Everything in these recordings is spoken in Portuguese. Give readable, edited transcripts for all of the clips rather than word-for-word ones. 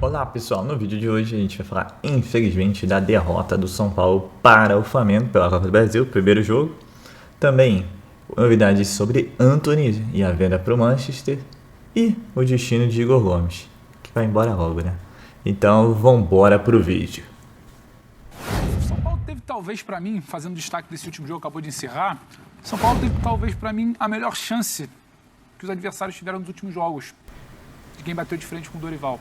Olá pessoal, no vídeo de hoje a gente vai falar, infelizmente, da derrota do São Paulo para o Flamengo pela Copa do Brasil, primeiro jogo. Também novidades sobre Antony e a venda para o Manchester e o destino de Igor Gomes, que vai embora logo, né? Então vambora pro vídeo. São Paulo teve talvez para mim, fazendo destaque desse último jogo que acabou de encerrar, São Paulo teve talvez para mim a melhor chance que os adversários tiveram nos últimos jogos, de quem bateu de frente com o Dorival.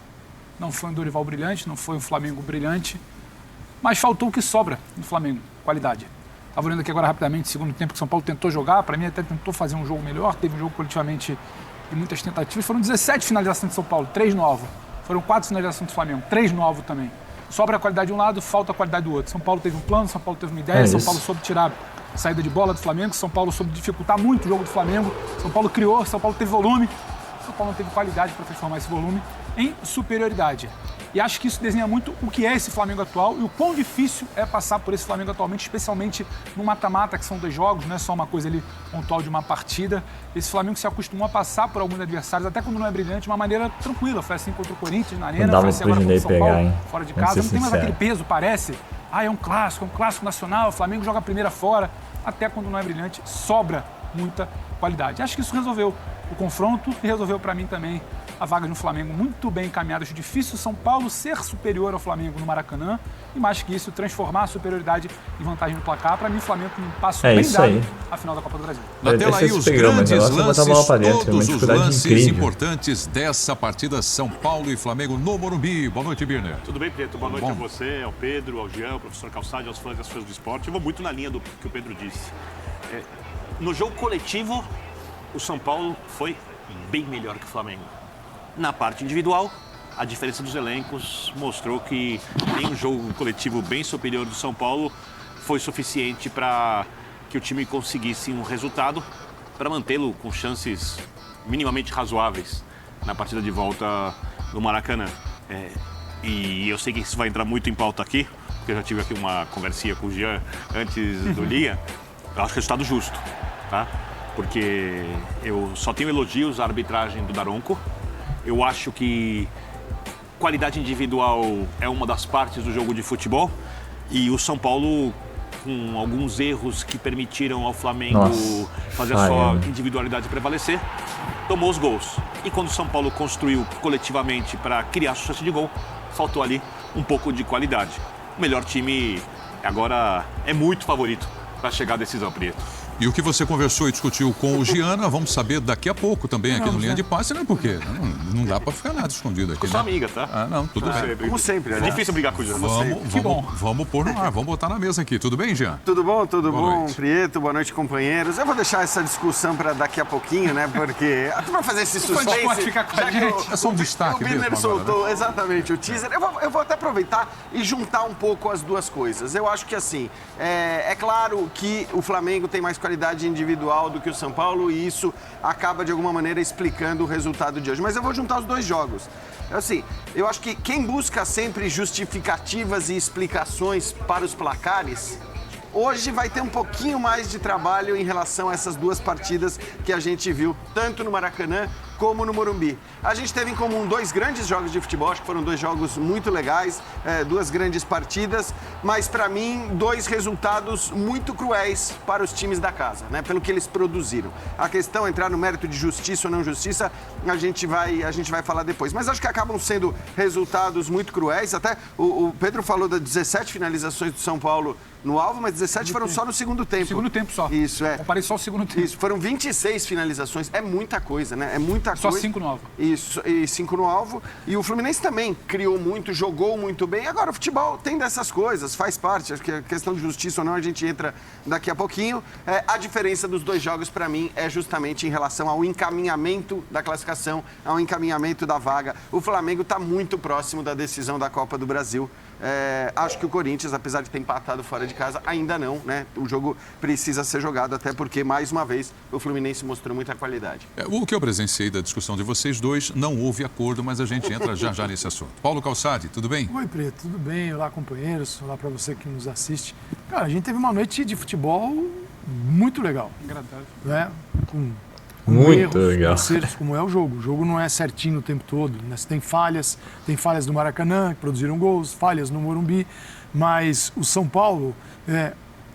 Não foi um Dorival brilhante, não foi um Flamengo brilhante, mas faltou o que sobra no Flamengo, qualidade. Estava olhando aqui agora rapidamente, segundo tempo que o São Paulo tentou jogar, para mim até tentou fazer um jogo melhor, teve um jogo coletivamente de muitas tentativas, foram 17 finalizações de São Paulo, 3 no alvo. Foram 4 finalizações do Flamengo, 3 no alvo também. Sobra a qualidade de um lado, falta a qualidade do outro. São Paulo teve um plano, São Paulo teve uma ideia, São Paulo soube tirar a saída de bola do Flamengo, São Paulo soube dificultar muito o jogo do Flamengo, São Paulo criou, São Paulo teve volume, São Paulo não teve qualidade para transformar esse volume em superioridade. E acho que isso desenha muito o que é esse Flamengo atual e o quão difícil é passar por esse Flamengo atualmente, especialmente no mata-mata, que são 2 jogos, não é só uma coisa ali pontual de uma partida. Esse Flamengo se acostumou a passar por alguns adversários, até quando não é brilhante, de uma maneira tranquila. Foi assim contra o Corinthians na Arena, foi assim agora contra o São Paulo, fora de casa. Não tem mais aquele peso, parece. É um clássico nacional, o Flamengo joga a primeira fora. Até quando não é brilhante, sobra muita qualidade. Acho que isso resolveu o confronto e resolveu para mim também a vaga no Flamengo muito bem encaminhada. Acho difícil São Paulo ser superior ao Flamengo no Maracanã e mais que isso, transformar a superioridade em vantagem no placar. Para mim, o Flamengo tem um passo bem dado à final da Copa do Brasil. Na tela aí os grandes lances, todos os lances importantes dessa partida São Paulo e Flamengo no Morumbi. Boa noite, Birner. Tudo bem, Preto? Boa noite a você, ao Pedro, ao Jean, ao professor Calçade, aos fãs e às fãs do esporte. Eu vou muito na linha do que o Pedro disse. No jogo coletivo, o São Paulo foi bem melhor que o Flamengo. Na parte individual, a diferença dos elencos mostrou que em um jogo coletivo bem superior do São Paulo foi suficiente para que o time conseguisse um resultado para mantê-lo com chances minimamente razoáveis na partida de volta no Maracanã. E eu sei que isso vai entrar muito em pauta aqui, porque eu já tive aqui uma conversinha com o Jean antes do Linha. Eu acho resultado justo, tá? Porque eu só tenho elogios à arbitragem do Daronco. Eu acho que qualidade individual é uma das partes do jogo de futebol e o São Paulo, com alguns erros que permitiram ao Flamengo fazer a sua individualidade prevalecer, tomou os gols. E quando o São Paulo construiu coletivamente para criar sua chance de gol, faltou ali um pouco de qualidade. O melhor time agora é muito favorito para chegar à decisão, Prieto. E o que você conversou e discutiu com o Giana, vamos saber daqui a pouco também aqui no Linha de Passe, né? Porque não dá pra ficar nada escondido aqui, né? Sua amiga, tá? Não, tudo bem. Como sempre, né? É difícil brigar com o Giana. Vamos pôr no ar, vamos botar na mesa aqui. Tudo bem, Jean? Tudo bom, Prieto? Boa noite, companheiros. Eu vou deixar essa discussão pra daqui a pouquinho, né? Porque pra fazer esse suspense... Pode ficar com a gente. É só um destaque mesmo. O Birner soltou exatamente o teaser. Eu vou até aproveitar e juntar um pouco as duas coisas. Eu acho que, assim, é claro que o Flamengo tem mais qualidade individual do que o São Paulo e isso acaba de alguma maneira explicando o resultado de hoje. Mas eu vou juntar os 2 jogos. Assim, eu acho que quem busca sempre justificativas e explicações para os placares, hoje vai ter um pouquinho mais de trabalho em relação a essas 2 partidas que a gente viu, tanto no Maracanã como no Morumbi. A gente teve em comum 2 grandes jogos de futebol, acho que foram 2 jogos muito legais, 2 grandes partidas, mas para mim 2 resultados muito cruéis para os times da casa, né? Pelo que eles produziram. A questão, entrar no mérito de justiça ou não justiça, a gente vai falar depois. Mas acho que acabam sendo resultados muito cruéis. Até o Pedro falou das 17 finalizações do São Paulo no alvo, mas 17 foram só no segundo tempo. Segundo tempo só. Isso, Comparei só o segundo tempo. Isso, foram 26 finalizações. É muita coisa, né? É muita só coisa. Só 5 no alvo. Isso, e 5 no alvo. E o Fluminense também criou muito, jogou muito bem. Agora, o futebol tem dessas coisas, faz parte. Acho que a questão de justiça ou não, a gente entra daqui a pouquinho. A diferença dos 2 jogos, para mim, é justamente em relação ao encaminhamento da classificação, ao encaminhamento da vaga. O Flamengo está muito próximo da decisão da Copa do Brasil. Acho que o Corinthians, apesar de ter empatado fora de casa, ainda não, né? O jogo precisa ser jogado, até porque, mais uma vez, o Fluminense mostrou muita qualidade. O que eu presenciei da discussão de vocês dois, não houve acordo, mas a gente entra já nesse assunto. Paulo Calçade, tudo bem? Oi, Preto, tudo bem? Olá, companheiros. Olá para você que nos assiste. Cara, a gente teve uma noite de futebol muito legal. Agradável. Né? Com Muito legal. Acertos, como é o jogo. O jogo não é certinho o tempo todo, né? Você tem falhas no Maracanã, que produziram gols, falhas no Morumbi, mas o São Paulo,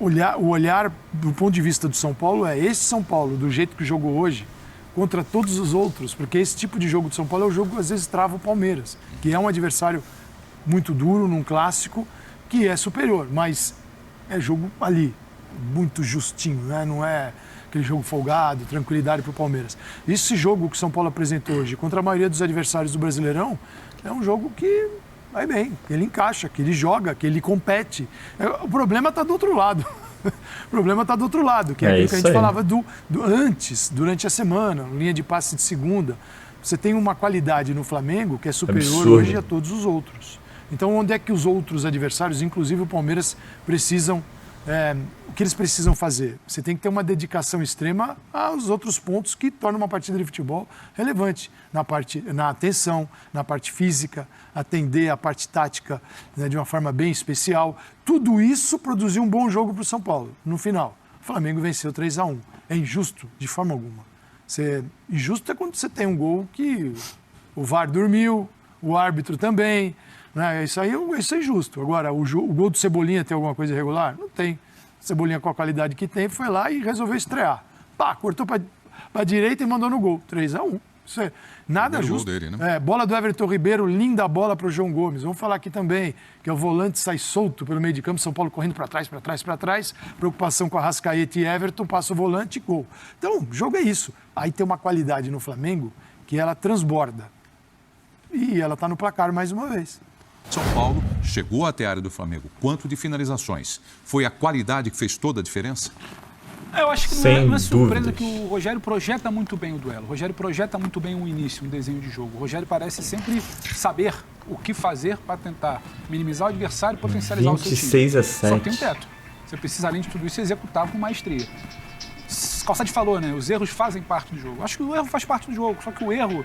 o olhar do ponto de vista do São Paulo é esse São Paulo, do jeito que jogou hoje, contra todos os outros, porque esse tipo de jogo do São Paulo é o jogo que às vezes trava o Palmeiras, que é um adversário muito duro, num clássico, que é superior, mas é jogo ali, muito justinho, né? Não é aquele jogo folgado, tranquilidade para o Palmeiras. Esse jogo que o São Paulo apresentou hoje contra a maioria dos adversários do Brasileirão é um jogo que vai bem, que ele encaixa, que ele joga, que ele compete. O problema está do outro lado. O problema está do outro lado, que é aquilo que a gente falava antes, durante a semana, linha de passe de segunda. Você tem uma qualidade no Flamengo que é superior hoje a todos os outros. Então, onde é que os outros adversários, inclusive o Palmeiras, precisam... o que eles precisam fazer? Você tem que ter uma dedicação extrema aos outros pontos que tornam uma partida de futebol relevante. Na atenção, na parte física, atender a parte tática, né, de uma forma bem especial. Tudo isso produziu um bom jogo para o São Paulo. No final, o Flamengo venceu 3-1. É injusto de forma alguma. Injusto é quando você tem um gol que o VAR dormiu, o árbitro também... Isso aí é injusto. Agora, o gol do Cebolinha tem alguma coisa irregular? Não tem. Cebolinha, com a qualidade que tem, foi lá e resolveu estrear. Cortou para a direita e mandou no gol. 3-1. Isso é nada justo. Dele, né? Bola do Everton Ribeiro, linda bola para o João Gomes. Vamos falar aqui também, que o volante sai solto pelo meio de campo, São Paulo correndo para trás. Preocupação com a Arrascaeta e Everton, passa o volante e gol. Então, o jogo é isso. Aí tem uma qualidade no Flamengo que ela transborda. E ela está no placar mais uma vez. São Paulo chegou até a área do Flamengo. Quanto de finalizações? Foi a qualidade que fez toda a diferença? Eu acho que não é surpresa que o Rogério projeta muito bem o duelo. O Rogério projeta muito bem o início, um desenho de jogo. O Rogério parece sempre saber o que fazer para tentar minimizar o adversário e potencializar o seu time. 26-7. Só tem um teto. Você precisa, além de tudo isso, executar com maestria. Calçade falou, né? Os erros fazem parte do jogo. Acho que o erro faz parte do jogo, só que o erro,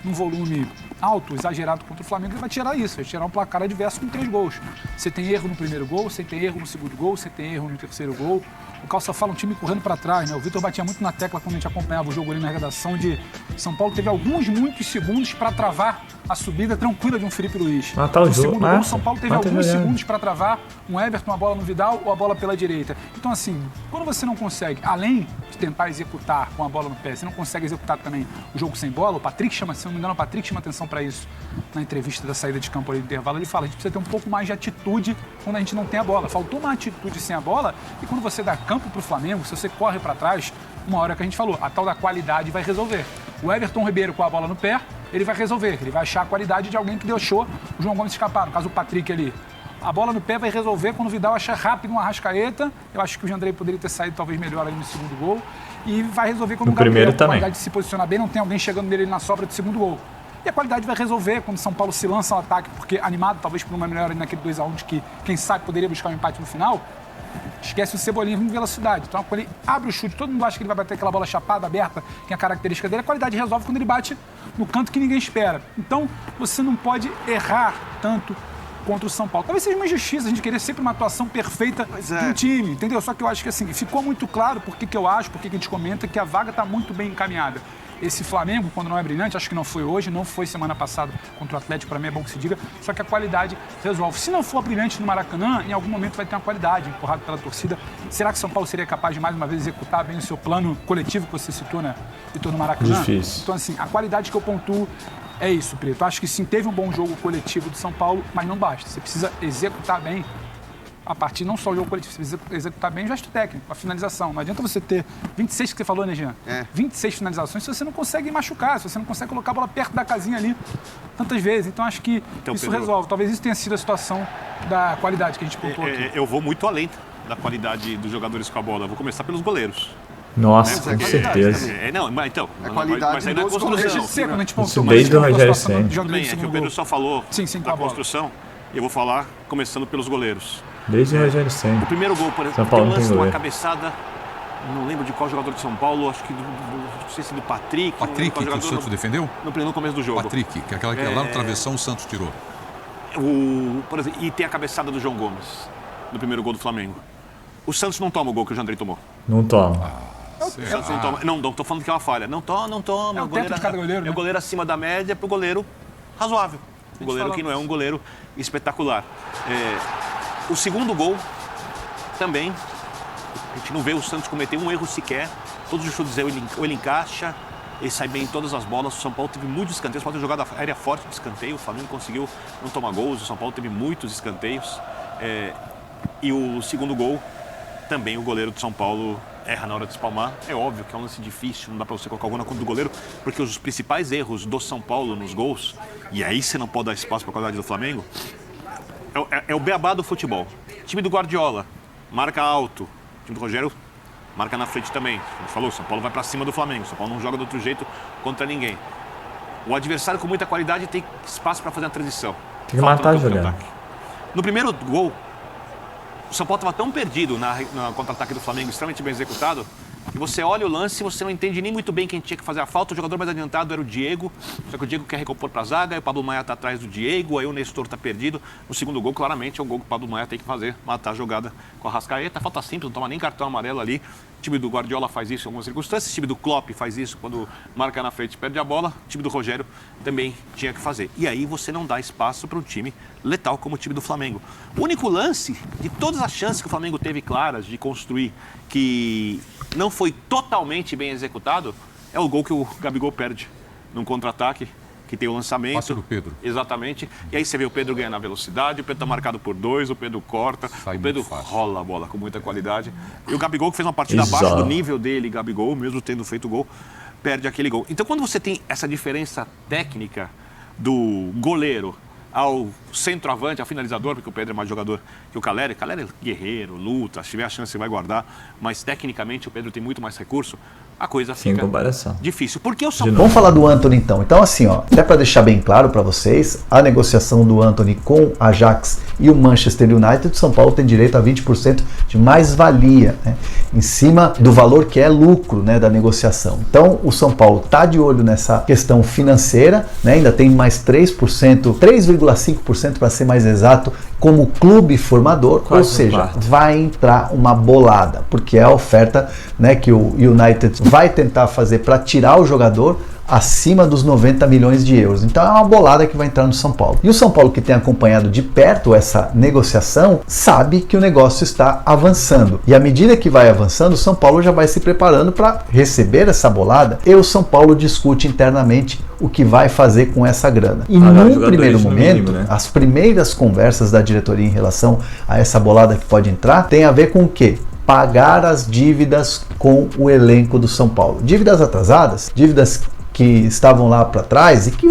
num volume alto, exagerado contra o Flamengo, ele vai tirar isso, vai tirar um placar adverso com 3 gols. Você tem erro no primeiro gol, você tem erro no segundo gol, você tem erro no terceiro gol. O Calça fala um time correndo para trás, né? O Vitor batia muito na tecla quando a gente acompanhava o jogo ali na redação de São Paulo. Teve muitos segundos para travar a subida tranquila de um Felipe Luiz. No segundo gol, São Paulo teve alguns segundos para travar um Everton, uma bola no Vidal ou a bola pela direita. Então, assim, quando você não consegue, além de tentar executar com a bola no pé, você não consegue executar também o jogo sem bola, o Patrick chama, se não me engano, o Patrick chama atenção para isso na entrevista da saída de campo ali do intervalo. Ele fala, a gente precisa ter um pouco mais de atitude quando a gente não tem a bola. Faltou uma atitude sem a bola e quando você dá campo para o Flamengo, se você corre para trás, uma hora que a gente falou, a tal da qualidade vai resolver. O Everton Ribeiro com a bola no pé, ele vai resolver, ele vai achar a qualidade de alguém que deixou o João Gomes escapar, no caso o Patrick ali. A bola no pé vai resolver quando o Vidal achar rápido uma Arrascaeta. Eu acho que o Jandrei poderia ter saído talvez melhor ali no segundo gol. E vai resolver quando o Gabriel tem a qualidade de se posicionar bem, não tem alguém chegando nele na sobra do segundo gol. E a qualidade vai resolver quando o São Paulo se lança ao ataque, porque animado talvez por uma melhora ali naquele 2-1, de que quem sabe poderia buscar um empate no final. Esquece o Cebolinha em velocidade. Então, quando ele abre o chute, todo mundo acha que ele vai bater aquela bola chapada, aberta, que é a característica dele. A qualidade resolve quando ele bate no canto que ninguém espera. Então, você não pode errar tanto contra o São Paulo. Talvez seja uma injustiça a gente querer sempre uma atuação perfeita de um time, entendeu? Só que eu acho que, assim, ficou muito claro por que eu acho, por que a gente comenta, que a vaga está muito bem encaminhada. Esse Flamengo, quando não é brilhante, acho que não foi hoje, não foi semana passada contra o Atlético, para mim é bom que se diga, só que a qualidade resolve. Se não for brilhante no Maracanã, em algum momento vai ter uma qualidade empurrada pela torcida. Será que São Paulo seria capaz de mais uma vez executar bem o seu plano coletivo que você citou, né, Vitor, no Maracanã? Difícil. Então, assim, a qualidade que eu pontuo é isso, Preto. Acho que sim, teve um bom jogo coletivo do São Paulo, mas não basta. Você precisa executar bem a partir não só o jogo coletivo, você precisa executar bem o gesto técnico, a finalização. Não adianta você ter 26 que você falou, né, Jean? 26 finalizações se você não consegue machucar, se você não consegue colocar a bola perto da casinha ali tantas vezes. Então, acho que isso Pedro, resolve. Talvez isso tenha sido a situação da qualidade que a gente pontuou aqui. Eu vou muito além da qualidade dos jogadores com a bola. Eu vou começar pelos goleiros. Nossa, com certeza. A qualidade mas aí não é construção. Quando a gente pontuou, desde o Rogério Ceni. Tudo bem, é que o Pedro só falou da construção. Eu vou falar começando pelos goleiros. Desde o Rogério Ceni. O primeiro gol, por exemplo, tem um lance de uma cabeçada, não lembro de qual jogador de São Paulo, acho que não sei se do Patrick. Patrick, que o Santos defendeu? No começo do jogo. Patrick, que é aquela que lá no travessão o Santos tirou. Por exemplo, e tem a cabeçada do João Gomes, no primeiro gol do Flamengo. O Santos não toma o gol que o Jandrei tomou. Não toma. Não tô falando que é uma falha. Não toma. É o tempo de cada goleiro, né? É o goleiro acima da média pro goleiro razoável. O goleiro que não é um goleiro espetacular. O segundo gol também, a gente não vê o Santos cometer um erro sequer. Todos os chutes ele encaixa, ele sai bem em todas as bolas. O São Paulo teve muitos escanteios, o São Paulo teve jogada aérea forte de escanteio. O Flamengo conseguiu não tomar gols, o São Paulo teve muitos escanteios. E o segundo gol, também o goleiro do São Paulo erra na hora de espalmar. É óbvio que é um lance difícil, não dá pra você colocar alguma na conta do goleiro, porque os principais erros do São Paulo nos gols, e aí você não pode dar espaço pra qualidade do Flamengo, é o beabá do futebol. Time do Guardiola, marca alto. Time do Rogério, marca na frente também. Como falou, São Paulo vai pra cima do Flamengo. São Paulo não joga de outro jeito contra ninguém. O adversário com muita qualidade tem espaço pra fazer a transição. Tem que matar a jogada. No primeiro gol, o São Paulo estava tão perdido no contra-ataque do Flamengo, extremamente bem executado, que você olha o lance e você não entende nem muito bem quem tinha que fazer a falta. O jogador mais adiantado era o Diego, só que o Diego quer recompor para a zaga, aí o Pablo Maia está atrás do Diego, aí o Nestor está perdido. No segundo gol, claramente, é o gol que o Pablo Maia tem que fazer, matar a jogada com a Arrascaeta. Falta simples, não toma nem cartão amarelo ali. O time do Guardiola faz isso em algumas circunstâncias, o time do Klopp faz isso quando marca na frente e perde a bola. O time do Rogério também tinha que fazer. E aí você não dá espaço para um time letal como o time do Flamengo. O único lance de todas as chances que o Flamengo teve claras de construir, que não foi totalmente bem executado, é o gol que o Gabigol perde num contra-ataque, que tem o lançamento. Passe do Pedro. Exatamente. E aí você vê o Pedro ganhando na velocidade, o Pedro tá marcado por 2, o Pedro corta, o Pedro rola a bola com muita qualidade. E o Gabigol, que fez uma partida abaixo do nível dele, Gabigol, mesmo tendo feito gol, perde aquele gol. Então, quando você tem essa diferença técnica do goleiro ao centroavante, ao finalizador, porque o Pedro é mais jogador que o Caleri. Caleri é guerreiro, luta, se tiver a chance vai guardar, mas tecnicamente o Pedro tem muito mais recurso, a coisa fica difícil. Porque o São Paulo... Vamos falar do Antony então. Então assim, até para deixar bem claro para vocês, a negociação do Antony com a Ajax e o Manchester United, o São Paulo tem direito a 20% de mais-valia, né, em cima do valor que é lucro, né, da negociação. Então o São Paulo está de olho nessa questão financeira, né, ainda tem mais 3,5% para ser mais exato, como clube formador, ou seja, vai entrar uma bolada, porque é a oferta, né, que o United vai tentar fazer para tirar o jogador acima dos 90 milhões de euros. Então é uma bolada que vai entrar no São Paulo. E o São Paulo, que tem acompanhado de perto essa negociação, sabe que o negócio está avançando. E à medida que vai avançando, o São Paulo já vai se preparando para receber essa bolada. E o São Paulo discute internamente o que vai fazer com essa grana. E num primeiro momento, mínimo, né? As primeiras conversas da diretoria em relação a essa bolada que pode entrar tem a ver com o quê? Pagar as dívidas com o elenco do São Paulo. Dívidas atrasadas, dívidas que estavam lá para trás e que,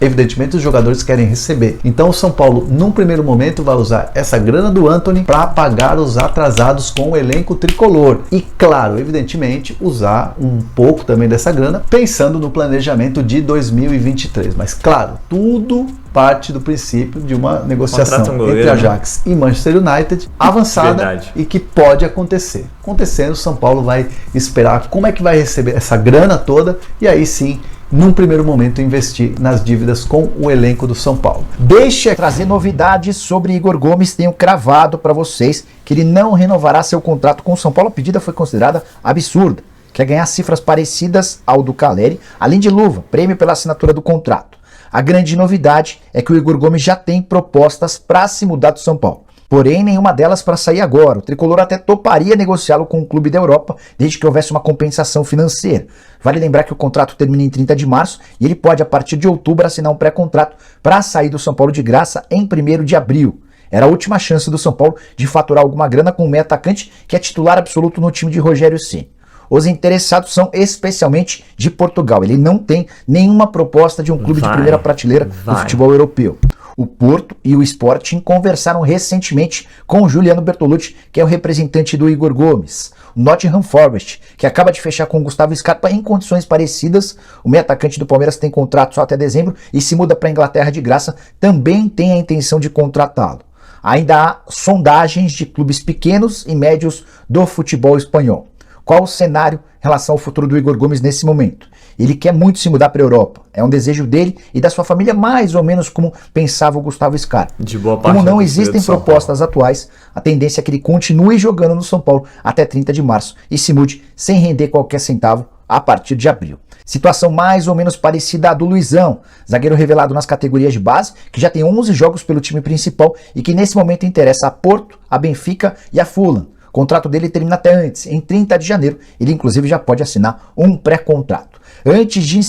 evidentemente, os jogadores querem receber. Então o São Paulo, num primeiro momento, vai usar essa grana do Antony para pagar os atrasados com o elenco tricolor. E, claro, evidentemente, usar um pouco também dessa grana pensando no planejamento de 2023. Mas, claro, tudo parte do princípio de uma negociação entre Ajax e Manchester United avançada e que pode acontecer. Acontecendo, o São Paulo vai esperar como é que vai receber essa grana toda e aí sim, num primeiro momento, investir nas dívidas com o elenco do São Paulo. Deixa eu trazer novidades sobre Igor Gomes. Tenho cravado para vocês que ele não renovará seu contrato com o São Paulo. A pedida foi considerada absurda. Quer ganhar cifras parecidas ao do Caleri, além de luva, prêmio pela assinatura do contrato. A grande novidade é que o Igor Gomes já tem propostas para se mudar do São Paulo. Porém, nenhuma delas para sair agora. O tricolor até toparia negociá-lo com um clube da Europa, desde que houvesse uma compensação financeira. Vale lembrar que o contrato termina em 30 de março e ele pode, a partir de outubro, assinar um pré-contrato para sair do São Paulo de graça em 1º de abril. Era a última chance do São Paulo de faturar alguma grana com um meio atacante que é titular absoluto no time de Rogério Ceni. Os interessados são especialmente de Portugal. Ele não tem nenhuma proposta de um clube de primeira prateleira do futebol europeu. O Porto e o Sporting conversaram recentemente com o Juliano Bertolucci, que é o representante do Igor Gomes. O Nottingham Forest, que acaba de fechar com o Gustavo Scarpa em condições parecidas. O meio atacante do Palmeiras tem contrato só até dezembro e se muda para a Inglaterra de graça, também tem a intenção de contratá-lo. Ainda há sondagens de clubes pequenos e médios do futebol espanhol. Qual o cenário em relação ao futuro do Igor Gomes nesse momento? Ele quer muito se mudar para a Europa. É um desejo dele e da sua família, mais ou menos como pensava o Gustavo Scarpa. De boa parte como não existem propostas atuais, a tendência é que ele continue jogando no São Paulo até 30 de março e se mude sem render qualquer centavo a partir de abril. Situação mais ou menos parecida à do Luizão, zagueiro revelado nas categorias de base, que já tem 11 jogos pelo time principal e que nesse momento interessa a Porto, a Benfica e a Fulham. O contrato dele termina até antes, em 30 de janeiro. Ele inclusive já pode assinar um pré-contrato. Antes de...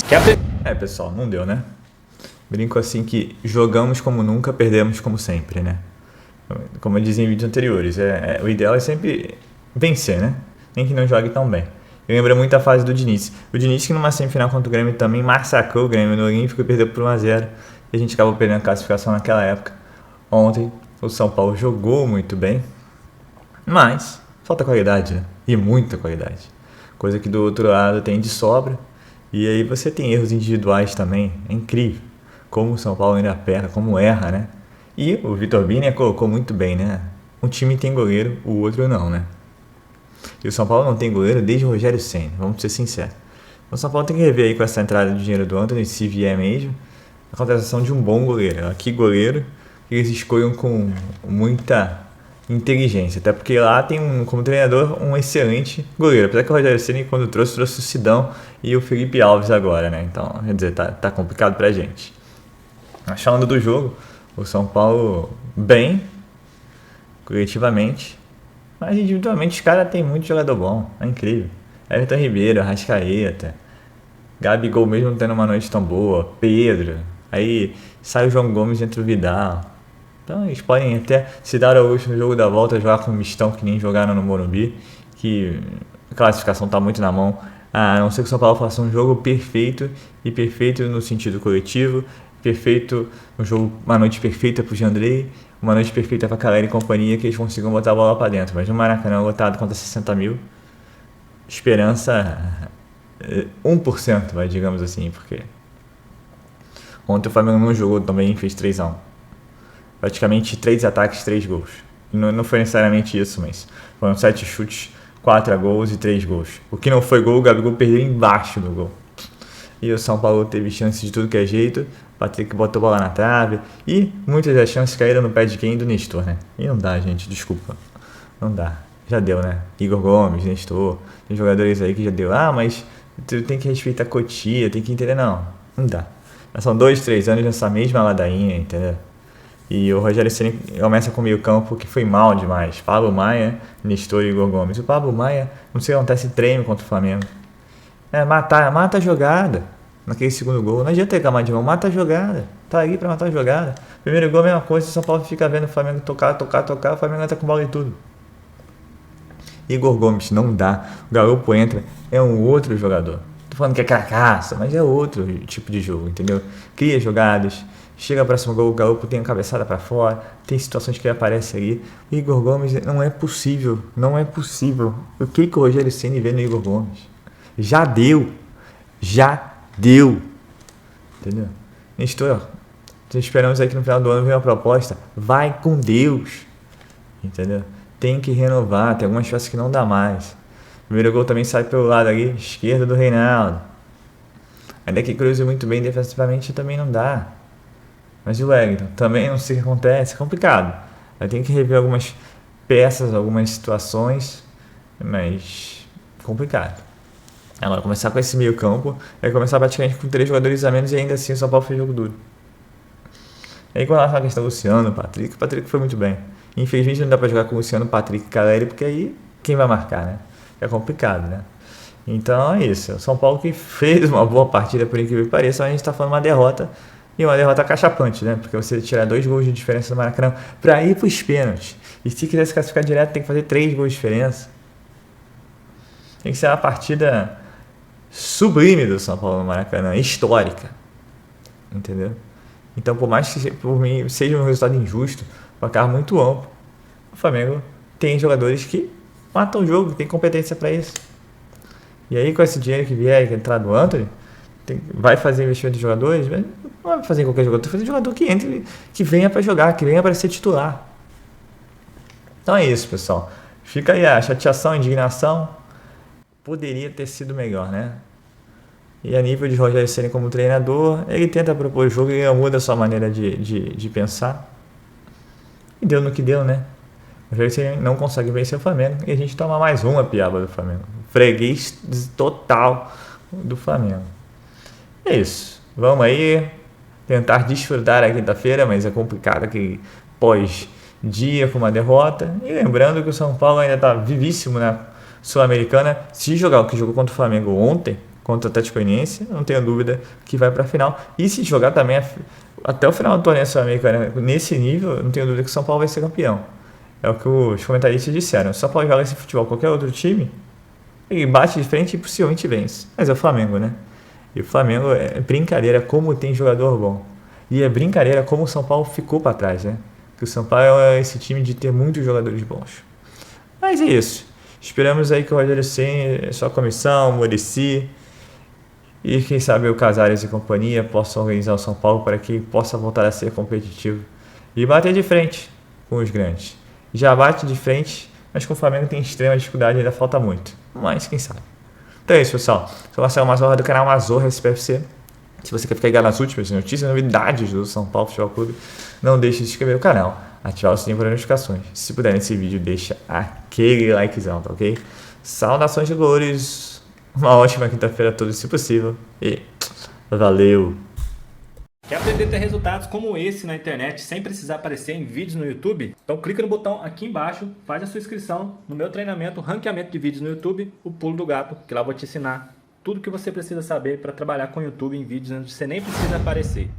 pessoal, não deu, né? Brinco assim que jogamos como nunca, perdemos como sempre, né? Como eu dizia em vídeos anteriores, o ideal é sempre vencer, né? Nem que não jogue tão bem. Eu lembro muito a fase do Diniz. O Diniz que numa semifinal contra o Grêmio também massacrou o Grêmio no Olímpico e perdeu por 1-0. E a gente acabou perdendo a classificação naquela época. Ontem o São Paulo jogou muito bem, mas falta qualidade, né? E muita qualidade. Coisa que do outro lado tem de sobra. E aí você tem erros individuais também. É incrível como o São Paulo ainda erra, como erra, né? E o Vitor Bini colocou muito bem, né? Um time tem goleiro, o outro não, né? E o São Paulo não tem goleiro desde o Rogério Ceni, vamos ser sinceros. O São Paulo tem que rever aí com essa entrada de dinheiro do Antony, se vier mesmo, a contratação de um bom goleiro. Que goleiro que eles escolham com muita inteligência, até porque lá tem como treinador um excelente goleiro. Apesar que o Rogério Ceni, quando trouxe o Sidão e o Felipe Alves agora, né? Então, quer dizer, tá complicado pra gente. Mas falando do jogo, o São Paulo bem, coletivamente, mas individualmente os caras têm muito jogador bom, é incrível. Everton Ribeiro, Arrascaeta, Gabigol mesmo não tendo uma noite tão boa, Pedro, aí sai o João Gomes entre o Vidal. Então eles podem até se dar ao luxo no jogo da volta, jogar com um mistão que nem jogaram no Morumbi, que a classificação está muito na mão, a não ser que o São Paulo faça um jogo perfeito, e perfeito no sentido coletivo, perfeito, um jogo, uma noite perfeita para o Jandrei, uma noite perfeita para Caleri e companhia, que eles consigam botar a bola para dentro. Mas no Maracanã lotado contra 60 mil, esperança 1%, digamos assim, porque ontem o Flamengo não jogou também, fez 3-1. Praticamente 3 ataques, 3 gols. Não foi necessariamente isso, mas foram 7 chutes, 4 gols e 3 gols. O que não foi gol, o Gabigol perdeu embaixo do gol. E o São Paulo teve chance de tudo que é jeito. Patrick botou a bola na trave. E muitas das chances caíram no pé de quem? Do Nestor, né? E não dá, gente, desculpa. Não dá. Já deu, né? Igor Gomes, Nestor. Tem jogadores aí que já deu. Mas tu tem que respeitar a Cotia, tem que entender. Não dá. Já são 2, 3 anos nessa mesma ladainha, entendeu? E o Rogério Ceni começa com o meio campo que foi mal demais. Pablo Maia, Nestor e Igor Gomes. O Pablo Maia, não sei o que acontece, treino contra o Flamengo. Mata a jogada. Naquele segundo gol, não adianta reclamar de mão, mata a jogada, tá aí pra matar a jogada. Primeiro gol, a mesma coisa, o São Paulo fica vendo o Flamengo tocar, o Flamengo entra com bola e tudo. Igor Gomes, não dá, o Galopo entra, é um outro jogador. Tô falando que é cracaça, mas é outro tipo de jogo, entendeu? Cria jogadas, chega próximo gol, o Galopo tem a cabeçada pra fora, tem situações que ele aparece ali. O Igor Gomes, não é possível. O que o Rogério Ceni vê no Igor Gomes? Já deu. Entendeu? Esperamos aí que no final do ano venha uma proposta. Vai com Deus. Entendeu? Tem que renovar. Tem algumas peças que não dá mais. O primeiro gol também sai pelo lado ali, esquerda do Reinaldo. Ainda que cruze muito bem defensivamente também não dá. Mas e o Wellington? Também não sei o que acontece. É complicado. Aí tem que rever algumas peças, algumas situações. Mas complicado. Agora, começar com esse meio campo, começar praticamente com 3 jogadores a menos e ainda assim o São Paulo fez jogo duro. E aí, com relação à questão do Luciano, o Patrick foi muito bem. Infelizmente não dá pra jogar com o Luciano, Patrick e Caleri, porque aí quem vai marcar, né? É complicado, né? Então é isso. O São Paulo que fez uma boa partida, por incrível que pareça, mas a gente tá falando uma derrota, e uma derrota cachapante, né? Porque você tirar 2 gols de diferença do Maracanã pra ir pros pênaltis. E se quiser se classificar direto, tem que fazer 3 gols de diferença. Tem que ser uma partida sublime do São Paulo no Maracanã, histórica, entendeu? Então, por mais que por mim seja um resultado injusto, um placar muito amplo, o Flamengo tem jogadores que matam o jogo, tem competência para isso. E aí, com esse dinheiro que vier, que entrar do Antony, vai fazer investimento de jogadores, mas não vai fazer em qualquer jogador, vai fazer jogador que entre, que venha para jogar, que venha para ser titular. Então é isso, pessoal. Fica aí a chateação, a indignação. Poderia ter sido melhor, né? E a nível de Rogério Ceni como treinador, ele tenta propor o jogo e ele muda a sua maneira de pensar. E deu no que deu, né? O Rogério Ceni não consegue vencer o Flamengo e a gente toma mais uma piaba do Flamengo. Freguês total do Flamengo. É isso. Vamos aí tentar desfrutar a quinta-feira, mas é complicado aquele pós-dia com uma derrota. E lembrando que o São Paulo ainda está vivíssimo na Sul-Americana. Se jogar o que jogou contra o Flamengo ontem, contra o Atlético Goianiense, não tenho dúvida que vai para a final. E se jogar também até o final do torneio sul-americano nesse nível, não tenho dúvida que o São Paulo vai ser campeão. É o que os comentaristas disseram. Se o São Paulo joga esse futebol qualquer outro time, ele bate de frente e possivelmente vence. Mas é o Flamengo, né? E o Flamengo é brincadeira como tem jogador bom. E é brincadeira como o São Paulo ficou para trás, né? Que o São Paulo é esse time de ter muitos jogadores bons. Mas é isso. Esperamos aí que o Rogério Ceni, sua comissão, Muricy e quem sabe o Casares e companhia possam organizar o São Paulo para que possa voltar a ser competitivo e bater de frente com os grandes. Já bate de frente, mas com o Flamengo tem extrema dificuldade, ainda falta muito. Mas quem sabe. Então é isso, pessoal. Sou Marcelo Mazorra do canal Mazorra SPFC. Se você quer ficar ligado nas últimas notícias e novidades do São Paulo Futebol Clube, não deixe de se inscrever no canal, ativar o sininho para notificações. Se puder nesse vídeo, deixa aquele likezão, tá ok? Saudações de glórias. Uma ótima quinta-feira a todos, se possível. E valeu! Quer aprender a ter resultados como esse na internet sem precisar aparecer em vídeos no YouTube? Então clica no botão aqui embaixo, faz a sua inscrição no meu treinamento, ranqueamento de vídeos no YouTube, o Pulo do Gato, que lá eu vou te ensinar tudo que você precisa saber para trabalhar com o YouTube em vídeos onde você nem precisa aparecer.